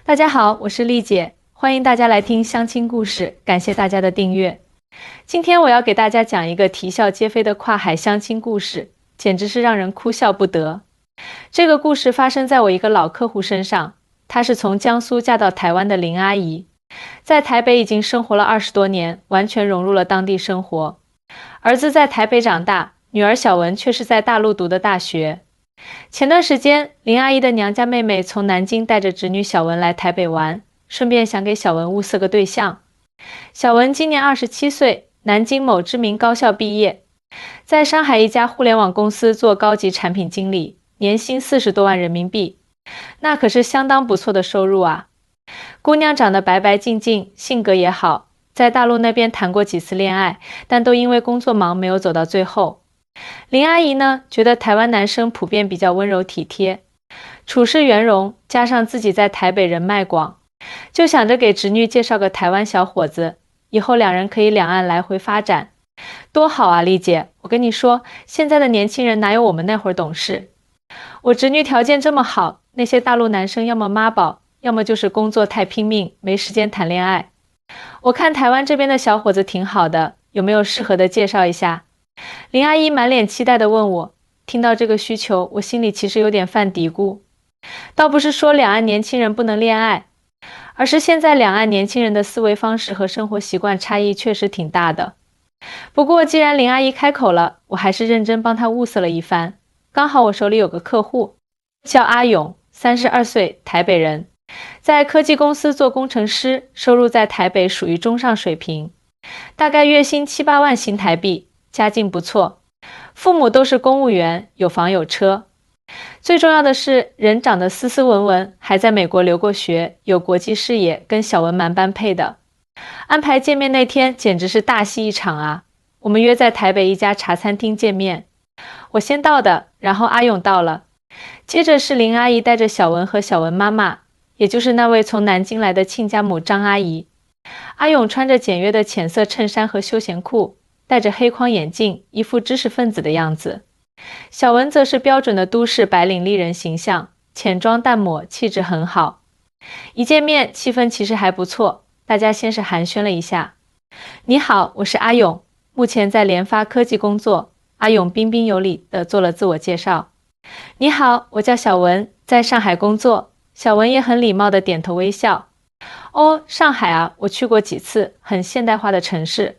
大家好，我是丽姐，欢迎大家来听相亲故事，感谢大家的订阅。今天我要给大家讲一个啼笑皆非的跨海相亲故事，简直是让人哭笑不得。这个故事发生在我一个老客户身上，她是从江苏嫁到台湾的林阿姨，在台北已经生活了20多年，完全融入了当地生活。儿子在台北长大，女儿小文却是在大陆读的大学。前段时间，林阿姨的娘家妹妹从南京带着侄女小文来台北玩，顺便想给小文物色个对象。小文今年27岁，南京某知名高校毕业，在上海一家互联网公司做高级产品经理，年薪40多万人民币，那可是相当不错的收入啊。姑娘长得白白净净，性格也好，在大陆那边谈过几次恋爱，但都因为工作忙没有走到最后。林阿姨呢，觉得台湾男生普遍比较温柔体贴，处事圆融，加上自己在台北人脉广，就想着给侄女介绍个台湾小伙子，以后两人可以两岸来回发展。多好啊，丽姐，我跟你说，现在的年轻人哪有我们那会儿懂事。我侄女条件这么好，那些大陆男生要么妈宝，要么就是工作太拼命，没时间谈恋爱。我看台湾这边的小伙子挺好的，有没有适合的介绍一下？林阿姨满脸期待地问我，听到这个需求，我心里其实有点犯嘀咕。倒不是说两岸年轻人不能恋爱，而是现在两岸年轻人的思维方式和生活习惯差异确实挺大的。不过既然林阿姨开口了，我还是认真帮她物色了一番。刚好我手里有个客户，叫阿勇，32岁，台北人，在科技公司做工程师，收入在台北属于中上水平，大概月薪7、8万新台币，家境不错，父母都是公务员，有房有车。最重要的是，人长得斯斯文文，还在美国留过学，有国际视野，跟小文蛮般配的。安排见面那天简直是大戏一场啊！我们约在台北一家茶餐厅见面，我先到的，然后阿勇到了，接着是林阿姨带着小文和小文妈妈，也就是那位从南京来的亲家母张阿姨。阿勇穿着简约的浅色衬衫和休闲裤，戴着黑框眼镜，一副知识分子的样子。小文则是标准的都市白领丽人形象，浅妆淡抹，气质很好。一见面，气氛其实还不错，大家先是寒暄了一下。你好，我是阿勇，目前在联发科技工作。阿勇彬彬有礼地做了自我介绍。你好，我叫小文，在上海工作。小文也很礼貌地点头微笑。哦，上海啊，我去过几次，很现代化的城市。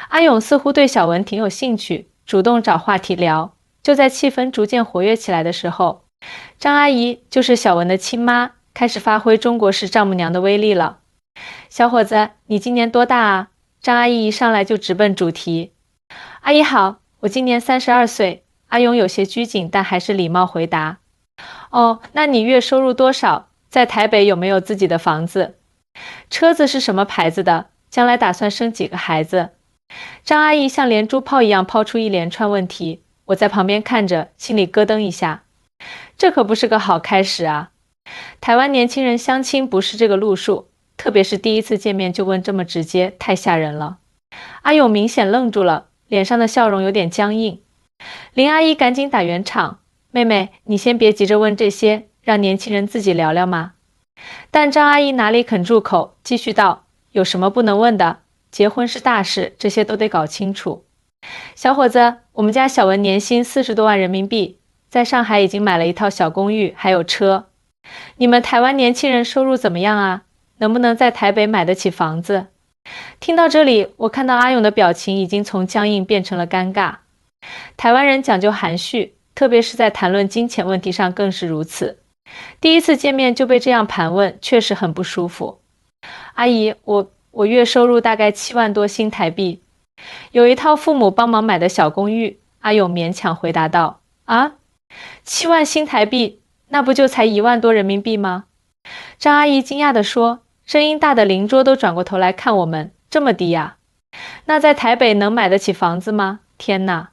阿勇似乎对小文挺有兴趣，主动找话题聊。就在气氛逐渐活跃起来的时候，张阿姨就是小文的亲妈，开始发挥中国式丈母娘的威力了。小伙子，你今年多大啊？张阿姨一上来就直奔主题。阿姨好，我今年32岁。阿勇有些拘谨，但还是礼貌回答。哦，那你月收入多少？在台北有没有自己的房子？车子是什么牌子的？将来打算生几个孩子？张阿姨像连珠炮一样抛出一连串问题，我在旁边看着，心里咯噔一下。这可不是个好开始啊！台湾年轻人相亲不是这个路数，特别是第一次见面就问这么直接，太吓人了。阿勇明显愣住了，脸上的笑容有点僵硬。林阿姨赶紧打圆场，妹妹，你先别急着问这些，让年轻人自己聊聊嘛。但张阿姨哪里肯住口，继续道，有什么不能问的？结婚是大事，这些都得搞清楚。小伙子，我们家小文年薪40多万人民币，在上海已经买了一套小公寓，还有车。你们台湾年轻人收入怎么样啊？能不能在台北买得起房子？听到这里，我看到阿勇的表情已经从僵硬变成了尴尬。台湾人讲究含蓄，特别是在谈论金钱问题上更是如此。第一次见面就被这样盘问，确实很不舒服。阿姨，我月收入大概7万多新台币，有一套父母帮忙买的小公寓。阿勇勉强回答道。啊，7万新台币，那不就才1万多人民币吗？张阿姨惊讶地说，声音大的邻桌都转过头来看我们，这么低呀？那在台北能买得起房子吗？天哪！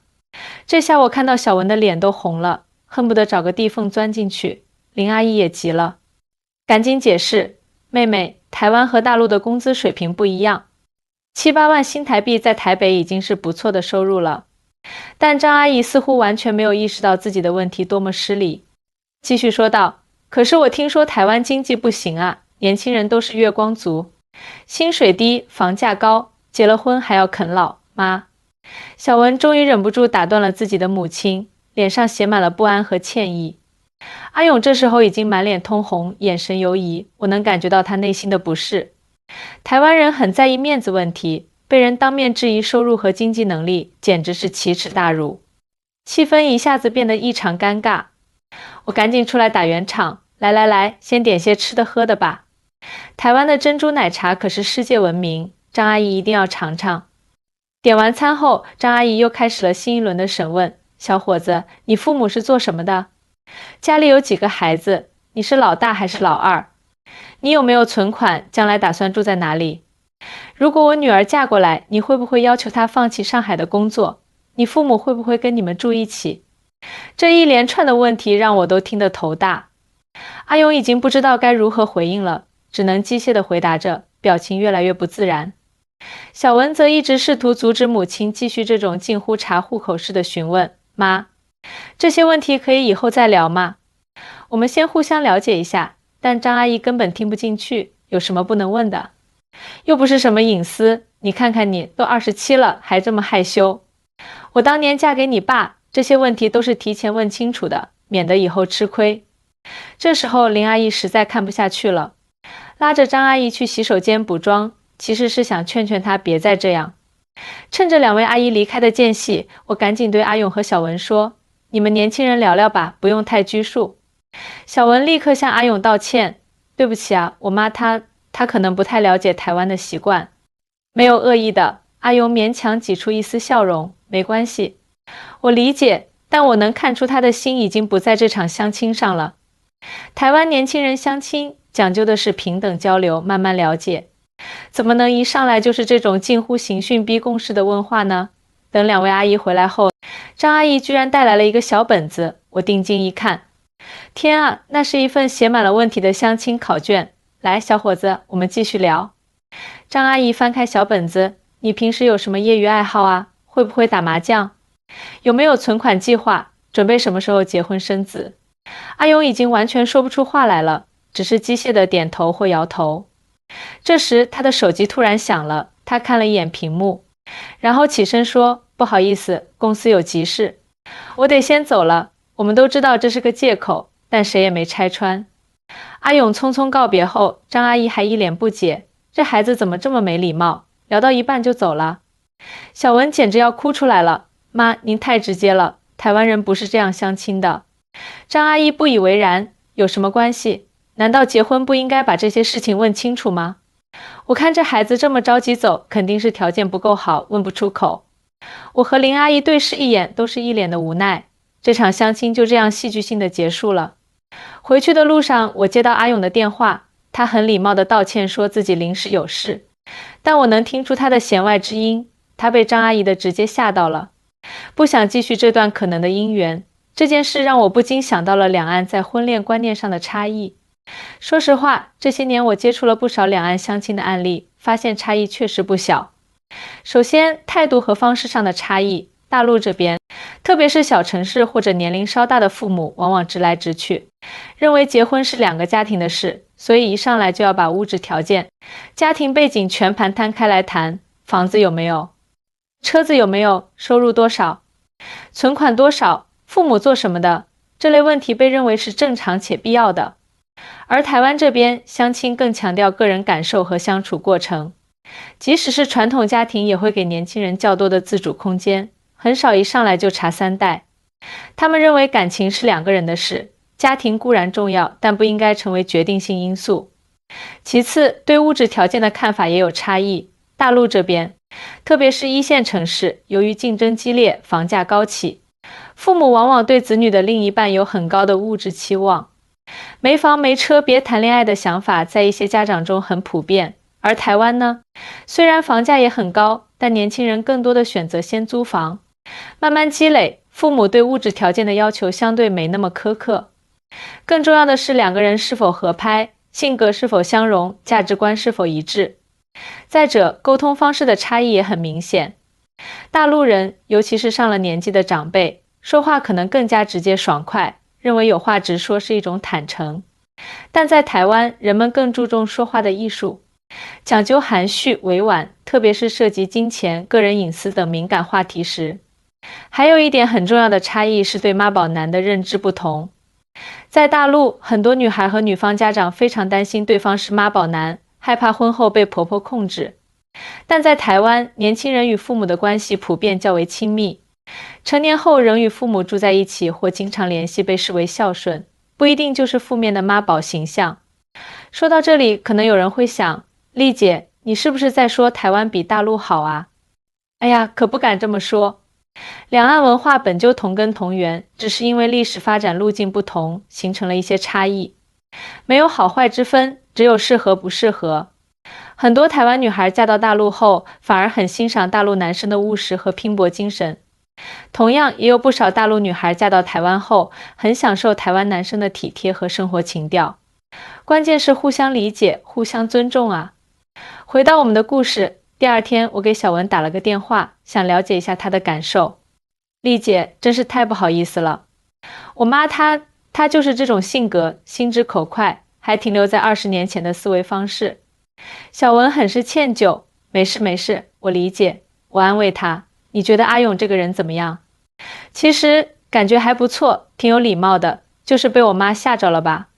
这下我看到小文的脸都红了，恨不得找个地缝钻进去。林阿姨也急了，赶紧解释，妹妹，台湾和大陆的工资水平不一样，7、8万新台币在台北已经是不错的收入了。但张阿姨似乎完全没有意识到自己的问题多么失礼，继续说道，可是我听说台湾经济不行啊，年轻人都是月光族，薪水低，房价高，结了婚还要啃老，妈。小文终于忍不住打断了自己的母亲，脸上写满了不安和歉意。阿勇这时候已经满脸通红，眼神游移，我能感觉到他内心的不适。台湾人很在意面子问题，被人当面质疑收入和经济能力，简直是奇耻大辱。气氛一下子变得异常尴尬。我赶紧出来打圆场，来，先点些吃的喝的吧。台湾的珍珠奶茶可是世界闻名，张阿姨一定要尝尝。点完餐后，张阿姨又开始了新一轮的审问。小伙子，你父母是做什么的？家里有几个孩子？你是老大还是老二？你有没有存款？将来打算住在哪里？如果我女儿嫁过来，你会不会要求她放弃上海的工作？你父母会不会跟你们住一起？这一连串的问题让我都听得头大。阿勇已经不知道该如何回应了，只能机械地回答着，表情越来越不自然。小文则一直试图阻止母亲继续这种近乎查户口式的询问。妈，这些问题可以以后再聊吗？我们先互相了解一下。但张阿姨根本听不进去，有什么不能问的？又不是什么隐私，你看看你都27了，还这么害羞。我当年嫁给你爸，这些问题都是提前问清楚的，免得以后吃亏。这时候林阿姨实在看不下去了，拉着张阿姨去洗手间补妆，其实是想劝劝她别再这样。趁着两位阿姨离开的间隙，我赶紧对阿勇和小文说，你们年轻人聊聊吧，不用太拘束。小文立刻向阿勇道歉，对不起啊，我妈她可能不太了解台湾的习惯。没有恶意的，阿勇勉强挤出一丝笑容，没关系，我理解，但我能看出他的心已经不在这场相亲上了。台湾年轻人相亲讲究的是平等交流，慢慢了解，怎么能一上来就是这种近乎刑讯逼供式的问话呢？等两位阿姨回来后，张阿姨居然带来了一个小本子，我定睛一看，天啊，那是一份写满了问题的相亲考卷。来，小伙子，我们继续聊。张阿姨翻开小本子，你平时有什么业余爱好啊？会不会打麻将？有没有存款计划？准备什么时候结婚生子？阿勇已经完全说不出话来了，只是机械的点头或摇头。这时他的手机突然响了，他看了一眼屏幕，然后起身说，不好意思，公司有急事，我得先走了。我们都知道这是个借口，但谁也没拆穿。阿勇匆匆告别后，张阿姨还一脸不解，这孩子怎么这么没礼貌，聊到一半就走了。小文简直要哭出来了，妈，您太直接了，台湾人不是这样相亲的。张阿姨不以为然，有什么关系？难道结婚不应该把这些事情问清楚吗？我看这孩子这么着急走，肯定是条件不够好，问不出口。我和林阿姨对视一眼，都是一脸的无奈。这场相亲就这样戏剧性的结束了。回去的路上，我接到阿勇的电话，他很礼貌地道歉，说自己临时有事，但我能听出他的弦外之音，他被张阿姨的直接吓到了，不想继续这段可能的姻缘。这件事让我不禁想到了两岸在婚恋观念上的差异。说实话，这些年我接触了不少两岸相亲的案例，发现差异确实不小。首先，态度和方式上的差异，大陆这边，特别是小城市或者年龄稍大的父母，往往直来直去，认为结婚是两个家庭的事，所以一上来就要把物质条件、家庭背景全盘摊开来谈，房子有没有，车子有没有，收入多少，存款多少，父母做什么的，这类问题被认为是正常且必要的。而台湾这边相亲更强调个人感受和相处过程，即使是传统家庭也会给年轻人较多的自主空间，很少一上来就查三代。他们认为感情是两个人的事，家庭固然重要，但不应该成为决定性因素。其次，对物质条件的看法也有差异。大陆这边，特别是一线城市，由于竞争激烈，房价高企，父母往往对子女的另一半有很高的物质期望。没房没车别谈恋爱的想法在一些家长中很普遍。而台湾呢，虽然房价也很高，但年轻人更多的选择先租房，慢慢积累，父母对物质条件的要求相对没那么苛刻。更重要的是两个人是否合拍，性格是否相容，价值观是否一致。再者，沟通方式的差异也很明显。大陆人，尤其是上了年纪的长辈，说话可能更加直接爽快，认为有话直说是一种坦诚。但在台湾，人们更注重说话的艺术，讲究含蓄委婉，特别是涉及金钱、个人隐私等敏感话题时。还有一点很重要的差异是对妈宝男的认知不同。在大陆，很多女孩和女方家长非常担心对方是妈宝男，害怕婚后被婆婆控制。但在台湾，年轻人与父母的关系普遍较为亲密，成年后仍与父母住在一起或经常联系被视为孝顺，不一定就是负面的妈宝形象。说到这里，可能有人会想，丽姐，你是不是在说台湾比大陆好啊？哎呀，可不敢这么说。两岸文化本就同根同源，只是因为历史发展路径不同，形成了一些差异。没有好坏之分，只有适合不适合。很多台湾女孩嫁到大陆后，反而很欣赏大陆男生的务实和拼搏精神。同样，也有不少大陆女孩嫁到台湾后，很享受台湾男生的体贴和生活情调。关键是互相理解，互相尊重啊。回到我们的故事，第二天我给小文打了个电话，想了解一下她的感受。丽姐，真是太不好意思了。我妈她就是这种性格，心直口快，还停留在20年前的思维方式。小文很是歉疚，没事没事，我理解。我安慰她，你觉得阿勇这个人怎么样？其实感觉还不错，挺有礼貌的，就是被我妈吓着了吧。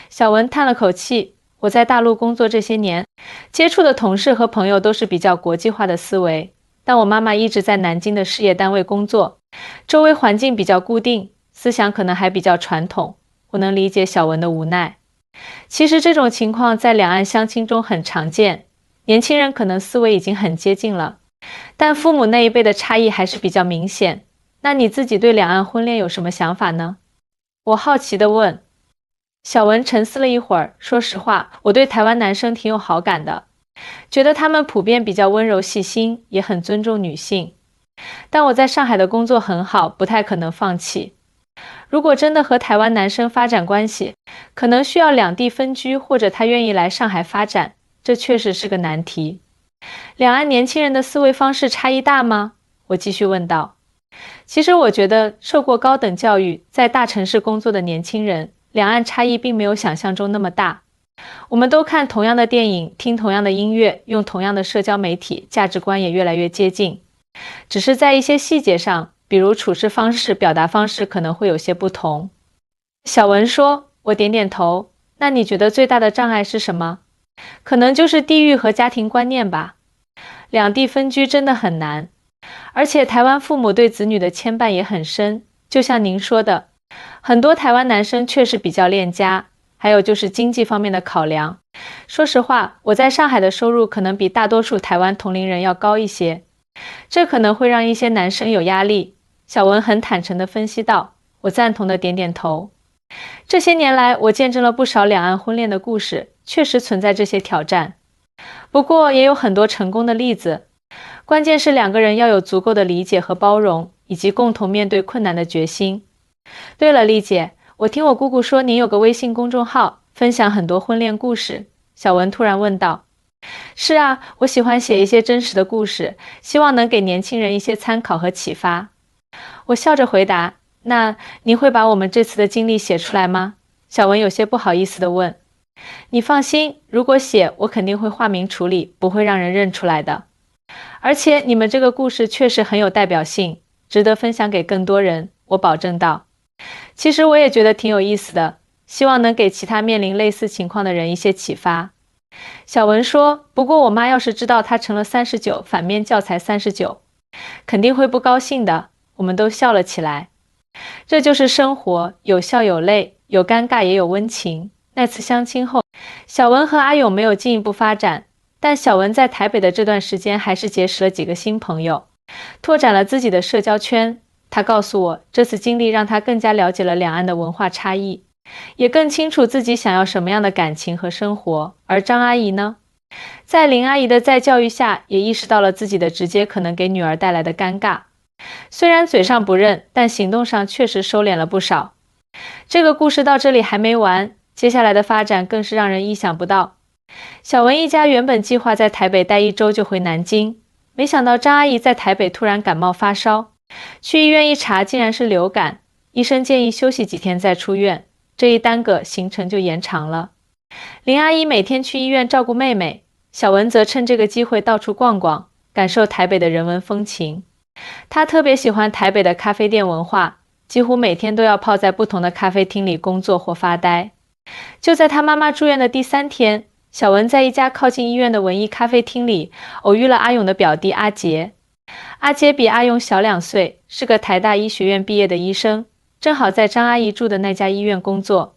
小文叹了口气，我在大陆工作这些年，接触的同事和朋友都是比较国际化的思维，但我妈妈一直在南京的事业单位工作，周围环境比较固定，思想可能还比较传统，我能理解小文的无奈。其实这种情况在两岸相亲中很常见，年轻人可能思维已经很接近了，但父母那一辈的差异还是比较明显。那你自己对两岸婚恋有什么想法呢？我好奇地问。小文沉思了一会儿，说实话，我对台湾男生挺有好感的，觉得他们普遍比较温柔细心，也很尊重女性。但我在上海的工作很好，不太可能放弃。如果真的和台湾男生发展关系，可能需要两地分居，或者他愿意来上海发展，这确实是个难题。两岸年轻人的思维方式差异大吗？我继续问道。其实我觉得受过高等教育，在大城市工作的年轻人，两岸差异并没有想象中那么大。我们都看同样的电影，听同样的音乐，用同样的社交媒体，价值观也越来越接近。只是在一些细节上，比如处事方式、表达方式可能会有些不同。小文说，我点点头，那你觉得最大的障碍是什么？可能就是地域和家庭观念吧。两地分居真的很难，而且台湾父母对子女的牵绊也很深，就像您说的，很多台湾男生确实比较恋家，还有就是经济方面的考量。说实话，我在上海的收入可能比大多数台湾同龄人要高一些，这可能会让一些男生有压力。小文很坦诚地分析道，我赞同地点点头。这些年来，我见证了不少两岸婚恋的故事，确实存在这些挑战。不过也有很多成功的例子，关键是两个人要有足够的理解和包容，以及共同面对困难的决心。对了，丽姐，我听我姑姑说您有个微信公众号，分享很多婚恋故事。小文突然问道。是啊，我喜欢写一些真实的故事，希望能给年轻人一些参考和启发。我笑着回答，那您会把我们这次的经历写出来吗？小文有些不好意思地问。你放心，如果写，我肯定会化名处理，不会让人认出来的。而且你们这个故事确实很有代表性，值得分享给更多人，我保证道。其实我也觉得挺有意思的，希望能给其他面临类似情况的人一些启发。小文说，不过我妈要是知道她成了39，反面教材39，肯定会不高兴的。我们都笑了起来。这就是生活，有笑有泪，有尴尬也有温情。那次相亲后，小文和阿勇没有进一步发展，但小文在台北的这段时间还是结识了几个新朋友，拓展了自己的社交圈。他告诉我，这次经历让他更加了解了两岸的文化差异，也更清楚自己想要什么样的感情和生活。而张阿姨呢，在林阿姨的再教育下，也意识到了自己的直接可能给女儿带来的尴尬。虽然嘴上不认，但行动上确实收敛了不少。这个故事到这里还没完，接下来的发展更是让人意想不到。小文一家原本计划在台北待1周就回南京，没想到张阿姨在台北突然感冒发烧，去医院一查竟然是流感，医生建议休息几天再出院。这一耽搁，行程就延长了。林阿姨每天去医院照顾妹妹，小文则趁这个机会到处逛逛，感受台北的人文风情。她特别喜欢台北的咖啡店文化，几乎每天都要泡在不同的咖啡厅里工作或发呆。就在她妈妈住院的第3天，小文在一家靠近医院的文艺咖啡厅里偶遇了阿勇的表弟阿杰。阿杰比阿勇小2岁，是个台大医学院毕业的医生，正好在张阿姨住的那家医院工作。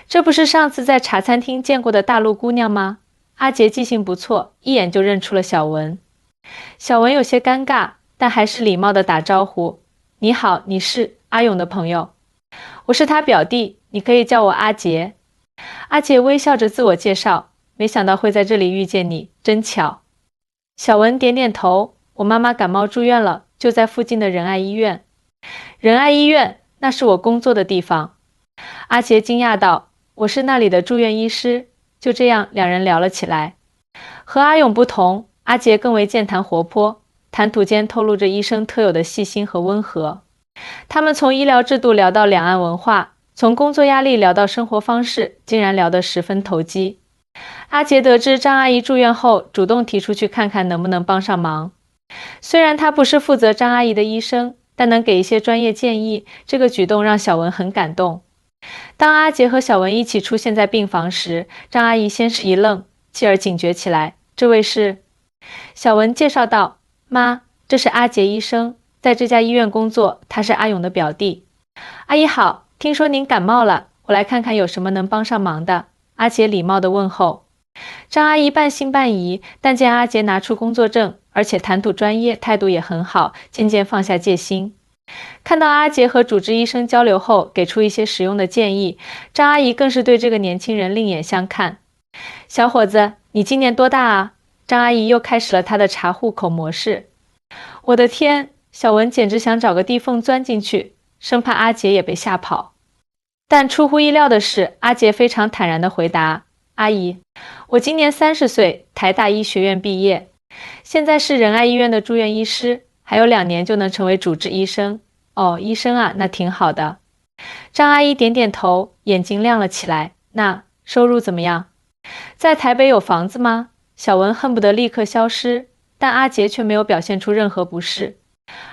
这不是上次在茶餐厅见过的大陆姑娘吗？阿杰记性不错，一眼就认出了小文。小文有些尴尬，但还是礼貌地打招呼：“你好，你是阿勇的朋友？”“我是他表弟，你可以叫我阿杰。”阿杰微笑着自我介绍：“没想到会在这里遇见你，真巧。”小文点点头：“我妈妈感冒住院了，就在附近的仁爱医院。”“仁爱医院，那是我工作的地方。”阿杰惊讶道：“我是那里的住院医师。”就这样，两人聊了起来。和阿勇不同，阿杰更为健谈活泼，谈吐间透露着医生特有的细心和温和。他们从医疗制度聊到两岸文化，从工作压力聊到生活方式，竟然聊得十分投机。阿杰得知张阿姨住院后，主动提出去看看能不能帮上忙。虽然他不是负责张阿姨的医生，但能给一些专业建议，这个举动让小文很感动。当阿杰和小文一起出现在病房时，张阿姨先是一愣，继而警觉起来：“这位是……”小文介绍道：“妈，这是阿杰医生，在这家医院工作，他是阿勇的表弟。”“阿姨好，听说您感冒了，我来看看有什么能帮上忙的。”阿杰礼貌地问候。张阿姨半信半疑，但见阿杰拿出工作证，而且谈吐专业，态度也很好，渐渐放下戒心。看到阿杰和主治医生交流后，给出一些实用的建议，张阿姨更是对这个年轻人另眼相看。“小伙子，你今年多大啊？”张阿姨又开始了她的查户口模式。我的天，小文简直想找个地缝钻进去，生怕阿杰也被吓跑。但出乎意料的是，阿杰非常坦然地回答：“阿姨，我今年30岁，台大医学院毕业，现在是仁爱医院的住院医师，还有2年就能成为主治医生。”“哦，医生啊，那挺好的。”张阿姨点点头，眼睛亮了起来。“那收入怎么样？在台北有房子吗？”小文恨不得立刻消失，但阿杰却没有表现出任何不适，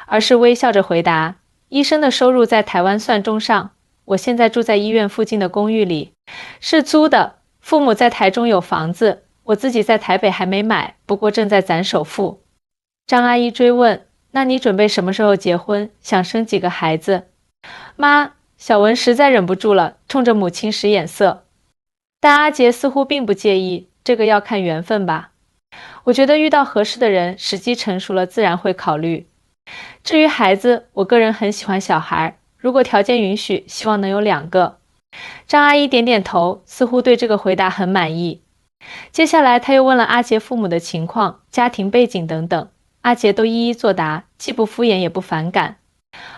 而是微笑着回答：“医生的收入在台湾算中上，我现在住在医院附近的公寓里，是租的。父母在台中有房子，我自己在台北还没买，不过正在攒首付。”张阿姨追问：“那你准备什么时候结婚？想生几个孩子？”“妈！”小文实在忍不住了，冲着母亲使眼色。但阿杰似乎并不介意，这个要看缘分吧。我觉得遇到合适的人，时机成熟了，自然会考虑。至于孩子，我个人很喜欢小孩，如果条件允许，希望能有2个。张阿姨点点头，似乎对这个回答很满意。接下来，她又问了阿杰父母的情况、家庭背景等等，阿杰都一一作答，既不敷衍也不反感。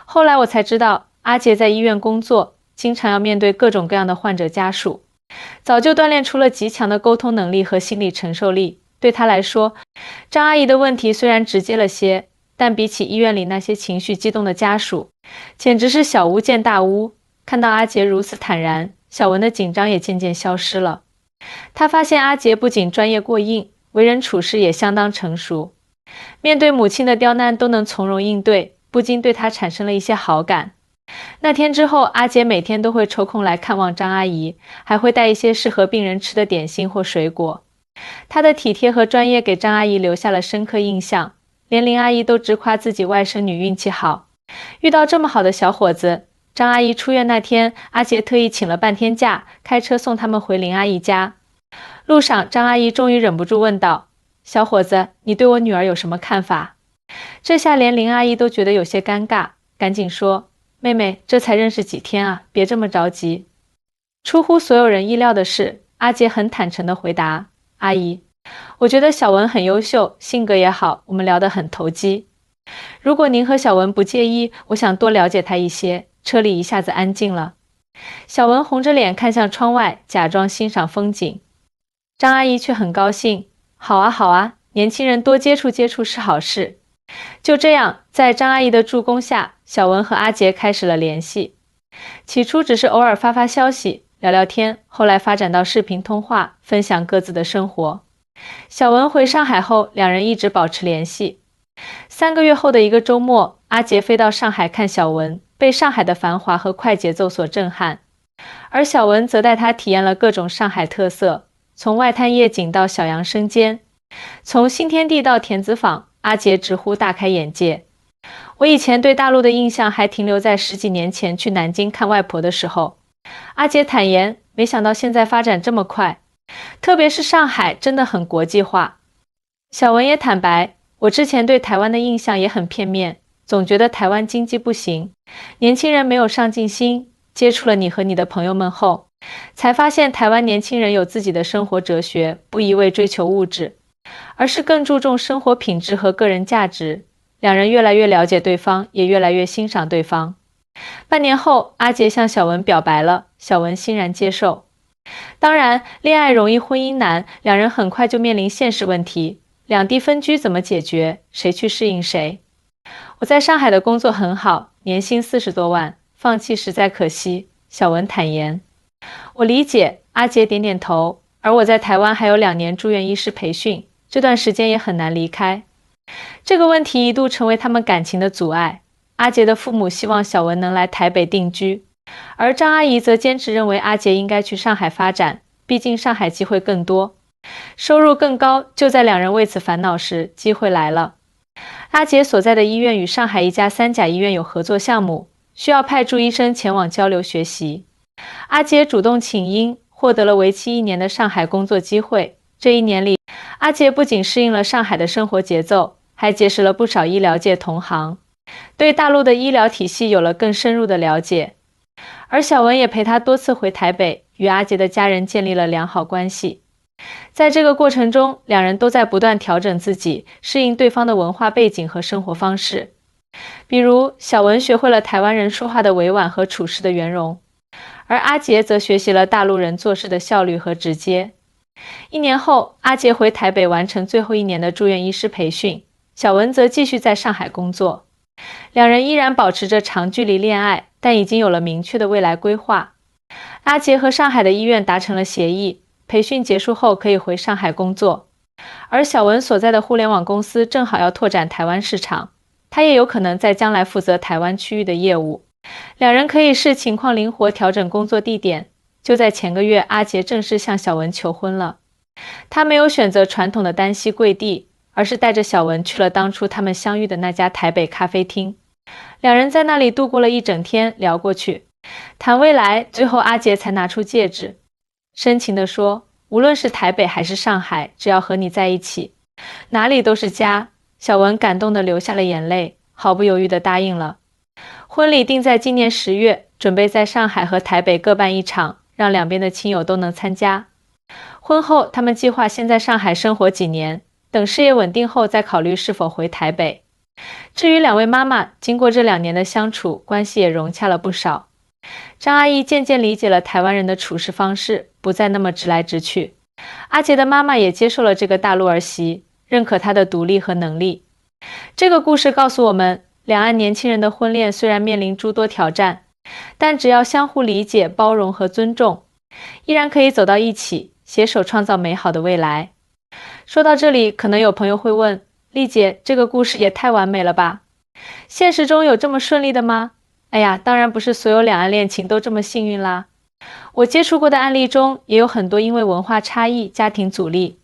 后来我才知道，阿杰在医院工作，经常要面对各种各样的患者家属，早就锻炼出了极强的沟通能力和心理承受力。对他来说，张阿姨的问题虽然直接了些，但比起医院里那些情绪激动的家属，简直是小巫见大巫。看到阿杰如此坦然，小文的紧张也渐渐消失了。他发现阿杰不仅专业过硬，为人处事也相当成熟，面对母亲的刁难都能从容应对，不禁对他产生了一些好感。那天之后，阿杰每天都会抽空来看望张阿姨，还会带一些适合病人吃的点心或水果。他的体贴和专业给张阿姨留下了深刻印象，连林阿姨都直夸自己外甥女运气好，遇到这么好的小伙子。张阿姨出院那天，阿杰特意请了半天假，开车送他们回林阿姨家。路上，张阿姨终于忍不住问道：“小伙子，你对我女儿有什么看法？”这下连林阿姨都觉得有些尴尬，赶紧说：“妹妹，这才认识几天啊，别这么着急。”出乎所有人意料的是，阿杰很坦诚地回答：“阿姨，我觉得小文很优秀，性格也好，我们聊得很投机。如果您和小文不介意，我想多了解他一些。”车里一下子安静了。小文红着脸看向窗外，假装欣赏风景。张阿姨却很高兴：“好啊好啊，年轻人多接触接触是好事。”就这样，在张阿姨的助攻下，小文和阿杰开始了联系。起初只是偶尔发发消息，聊聊天，后来发展到视频通话，分享各自的生活。小文回上海后，两人一直保持联系。3个月后的一个周末，阿杰飞到上海看小文，被上海的繁华和快节奏所震撼，而小文则带他体验了各种上海特色，从外滩夜景到小杨生煎，从新天地到田子坊，阿杰直呼大开眼界。我以前对大陆的印象还停留在10几年前去南京看外婆的时候。阿杰坦言，没想到现在发展这么快，特别是上海真的很国际化。小文也坦白，我之前对台湾的印象也很片面，总觉得台湾经济不行，年轻人没有上进心。接触了你和你的朋友们后，才发现台湾年轻人有自己的生活哲学，不一味追求物质，而是更注重生活品质和个人价值。两人越来越了解对方，也越来越欣赏对方。半年后，阿杰向小文表白了，小文欣然接受。当然，恋爱容易婚姻难，两人很快就面临现实问题，两地分居怎么解决？谁去适应谁？我在上海的工作很好，年薪40多万，放弃实在可惜，小文坦言。我理解，阿杰点点头。而我在台湾还有2年住院医师培训，这段时间也很难离开。这个问题一度成为他们感情的阻碍。阿杰的父母希望小文能来台北定居，而张阿姨则坚持认为阿杰应该去上海发展，毕竟上海机会更多，收入更高。就在两人为此烦恼时，机会来了。阿杰所在的医院与上海一家3甲医院有合作项目，需要派驻医生前往交流学习。阿杰主动请缨，获得了为期1年的上海工作机会。这1年里，阿杰不仅适应了上海的生活节奏，还结识了不少医疗界同行，对大陆的医疗体系有了更深入的了解。而小文也陪他多次回台北，与阿杰的家人建立了良好关系。在这个过程中，两人都在不断调整自己，适应对方的文化背景和生活方式。比如，小文学会了台湾人说话的委婉和处事的圆融，而阿杰则学习了大陆人做事的效率和直接。1年后，阿杰回台北完成最后1年的住院医师培训，小文则继续在上海工作。两人依然保持着长距离恋爱，但已经有了明确的未来规划。阿杰和上海的医院达成了协议，培训结束后可以回上海工作，而小文所在的互联网公司正好要拓展台湾市场，他也有可能在将来负责台湾区域的业务。两人可以视情况灵活调整工作地点。就在前个月，阿杰正式向小文求婚了。他没有选择传统的单膝跪地，而是带着小文去了当初他们相遇的那家台北咖啡厅。两人在那里度过了一整天，聊过去，谈未来，最后阿杰才拿出戒指，深情地说，无论是台北还是上海，只要和你在一起，哪里都是家。小文感动地流下了眼泪，毫不犹豫地答应了。婚礼定在今年10月，准备在上海和台北各办一场，让两边的亲友都能参加。婚后，他们计划先在上海生活几年，等事业稳定后再考虑是否回台北。至于两位妈妈，经过这2年的相处，关系也融洽了不少。张阿姨渐渐理解了台湾人的处事方式，不再那么直来直去。阿杰的妈妈也接受了这个大陆儿媳，认可她的独立和能力。这个故事告诉我们，两岸年轻人的婚恋虽然面临诸多挑战，但只要相互理解、包容和尊重，依然可以走到一起，携手创造美好的未来。说到这里，可能有朋友会问，丽姐，这个故事也太完美了吧？现实中有这么顺利的吗？哎呀，当然不是所有两岸恋情都这么幸运啦。我接触过的案例中，也有很多因为文化差异、家庭阻力、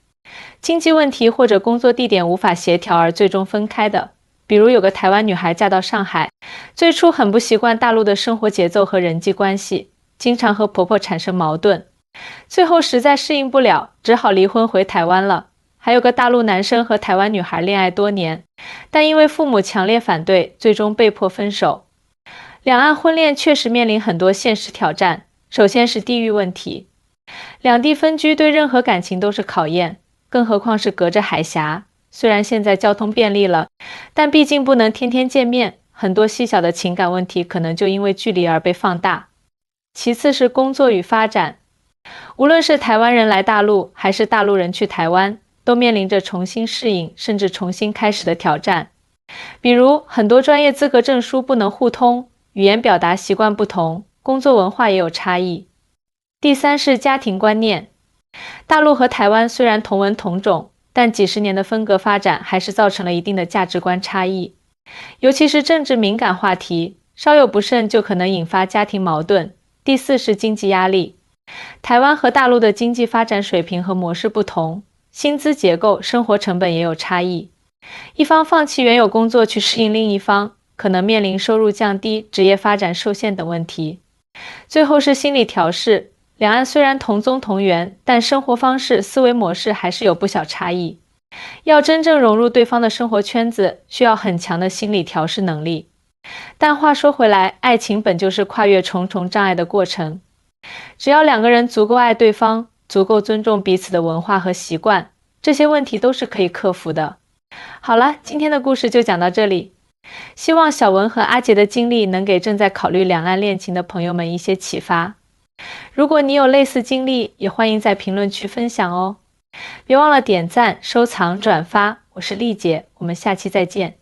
经济问题或者工作地点无法协调而最终分开的。比如有个台湾女孩嫁到上海，最初很不习惯大陆的生活节奏和人际关系，经常和婆婆产生矛盾，最后实在适应不了，只好离婚回台湾了。还有个大陆男生和台湾女孩恋爱多年，但因为父母强烈反对，最终被迫分手。两岸婚恋确实面临很多现实挑战，首先是地域问题，两地分居对任何感情都是考验，更何况是隔着海峡。虽然现在交通便利了，但毕竟不能天天见面，很多细小的情感问题可能就因为距离而被放大。其次是工作与发展，无论是台湾人来大陆，还是大陆人去台湾，都面临着重新适应，甚至重新开始的挑战。比如很多专业资格证书不能互通，语言表达习惯不同，工作文化也有差异。第三是家庭观念。大陆和台湾虽然同文同种，但几十年的分隔发展还是造成了一定的价值观差异。尤其是政治敏感话题，稍有不慎就可能引发家庭矛盾。第四是经济压力。台湾和大陆的经济发展水平和模式不同，薪资结构、生活成本也有差异。一方放弃原有工作去适应另一方，可能面临收入降低、职业发展受限等问题。最后是心理调试。两岸虽然同宗同源，但生活方式、思维模式还是有不小差异。要真正融入对方的生活圈子，需要很强的心理调试能力。但话说回来，爱情本就是跨越重重障碍的过程。只要两个人足够爱对方，足够尊重彼此的文化和习惯，这些问题都是可以克服的。好了，今天的故事就讲到这里。希望小文和阿杰的经历能给正在考虑两岸恋情的朋友们一些启发。如果你有类似经历，也欢迎在评论区分享哦。别忘了点赞、收藏、转发。我是丽姐，我们下期再见。